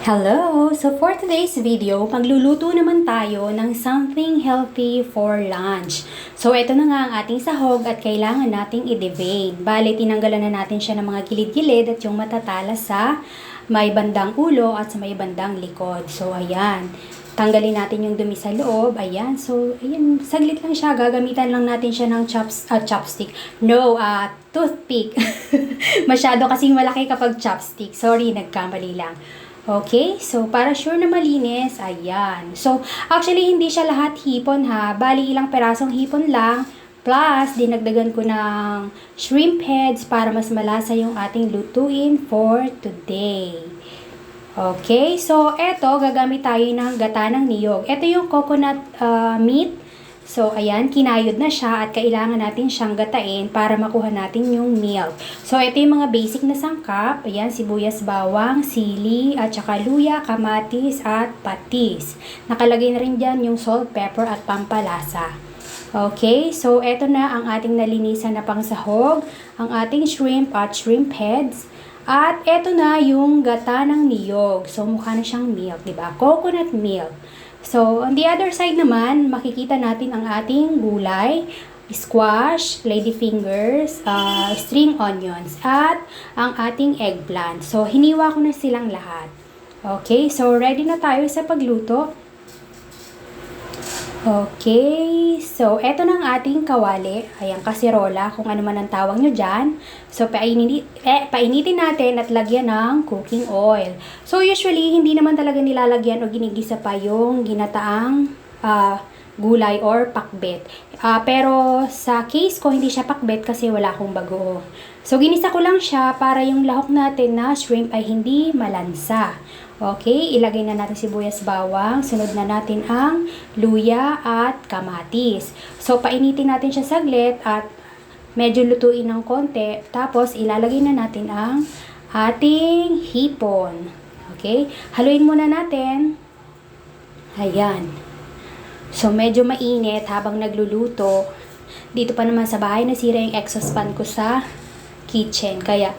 Hello! So for today's video, magluluto naman tayo ng something healthy for lunch. So ito na nga ang ating sahog at kailangan nating i-devein. Bale, tinanggalan na natin siya ng mga gilid-gilid at yung matatalas sa may bandang ulo at sa may bandang likod. So ayan, tanggalin natin yung dumi sa loob. Ayan, so ayan, saglit lang siya. Gagamitan lang natin siya ng chopstick. No, toothpick. Masyado kasing malaki kapag chopstick. Sorry, nagkamali lang. Okay, so para sure na malinis, ayan. So, actually, hindi siya lahat hipon ha. Bali, ilang perasong hipon lang. Plus, dinagdagan ko ng shrimp heads para mas malasa yung ating lutuin for today. Okay, so eto, gagamit tayo ng gata ng niyog. Ito yung coconut meat. So, ayan, kinayod na siya at kailangan natin siyang gatain para makuha natin yung milk. So, ito yung mga basic na sangkap. Ayan, sibuyas, bawang, sili, at saka luya, kamatis, at patis. Nakalagay na rin dyan yung salt, pepper, at pampalasa. Okay, so ito na ang ating nalinisan na pangsahog, ang ating shrimp at shrimp heads. At ito na yung gata ng niyog. So, mukha na siyang milk, diba? Coconut milk. So, on the other side naman, makikita natin ang ating gulay, squash, ladyfingers, string onions, at ang ating eggplant. So, hiniwa ko na silang lahat. Okay, so ready na tayo sa pagluto. Okay, so eto na ang ating kawali. Ayan, kasirola, kung ano man ang tawag nyo dyan. So, painitin natin at lagyan ng cooking oil. So, usually, hindi naman talaga nilalagyan o ginigisa pa yung ginataang gulay or pakbet. Pero sa case ko, hindi siya pakbet kasi wala akong bagoong. So, ginisa ko lang siya para yung lahok natin na shrimp ay hindi malansa. Okay, ilagay na natin sibuyas, bawang. Sunod na natin ang luya at kamatis. So, painitin natin siya saglit at medyo lutuin ng konti. Tapos, ilalagay na natin ang ating hipon. Okay, haluin muna natin. Ayan. So, medyo mainit habang nagluluto. Dito pa naman sa bahay, nasira yung exhaust fan ko sa kitchen. Kaya,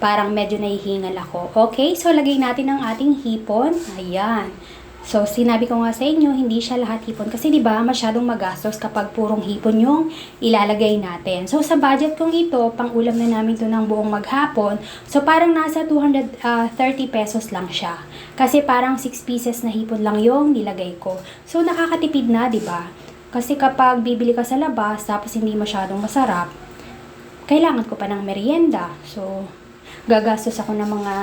parang medyo nahihingal ako. Okay, so lagay natin ang ating hipon. Ayan. So, sinabi ko nga sa inyo, hindi siya lahat hipon. Kasi diba, masyadong magastos kapag purong hipon yung ilalagay natin. So, sa budget kong ito, pang ulam na namin to ng buong maghapon. So, parang nasa 230 pesos lang siya. Kasi parang 6 pieces na hipon lang yung nilagay ko. So, nakakatipid na, diba? Kasi kapag bibili ka sa labas, tapos hindi masyadong masarap, kailangan ko pa ng merienda. So, gagastos ako ng mga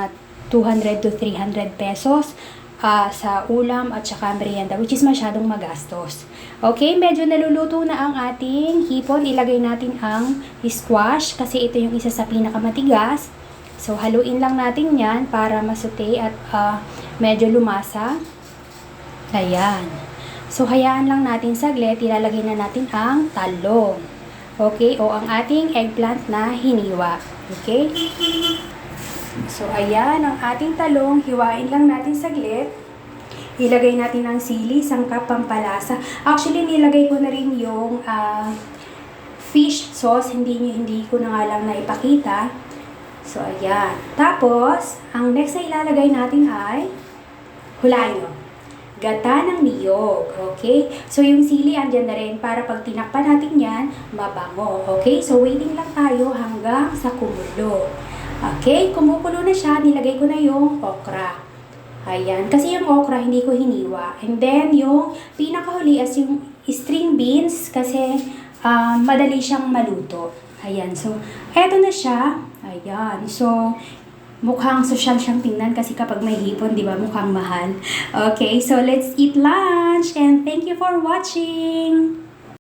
200 to 300 pesos sa ulam at saka merienda, which is masyadong magastos. Okay, medyo naluluto na ang ating hipon. Ilagay natin ang squash kasi ito yung isa sa pinakamatigas. So, haluin lang natin yan para masute at medyo lumasa. Ayan. So, hayaan lang natin saglit. Ilalagay na natin ang talong. Okay, o ang ating eggplant na hiniwa. Okay? So, ayan, ang ating talong. Hiwain lang natin saglit. Ilagay natin ang sili, sangkap, pampalasa. Actually, nilagay ko na rin yung fish sauce. Hindi ko na nga lang naipakita. So, ayan. Tapos, ang next na ilalagay natin ay, hulaan nyo, gata ng niyog. Okay? So, yung sili andyan na rin para pag tinakpan natin yan, mabango. Okay? So, waiting lang tayo hanggang sa kumulo. Okay? Kumukulo na siya. Nilagay ko na yung okra. Ayan. Kasi yung okra, hindi ko hiniwa. And then, yung pinakahuli as yung string beans kasi madali siyang maluto. Ayan. So, eto na siya. Ayan. So, mukhang social siyang tingnan kasi kapag may hipon, di ba, mukhang mahal. Okay, so let's eat lunch and thank you for watching!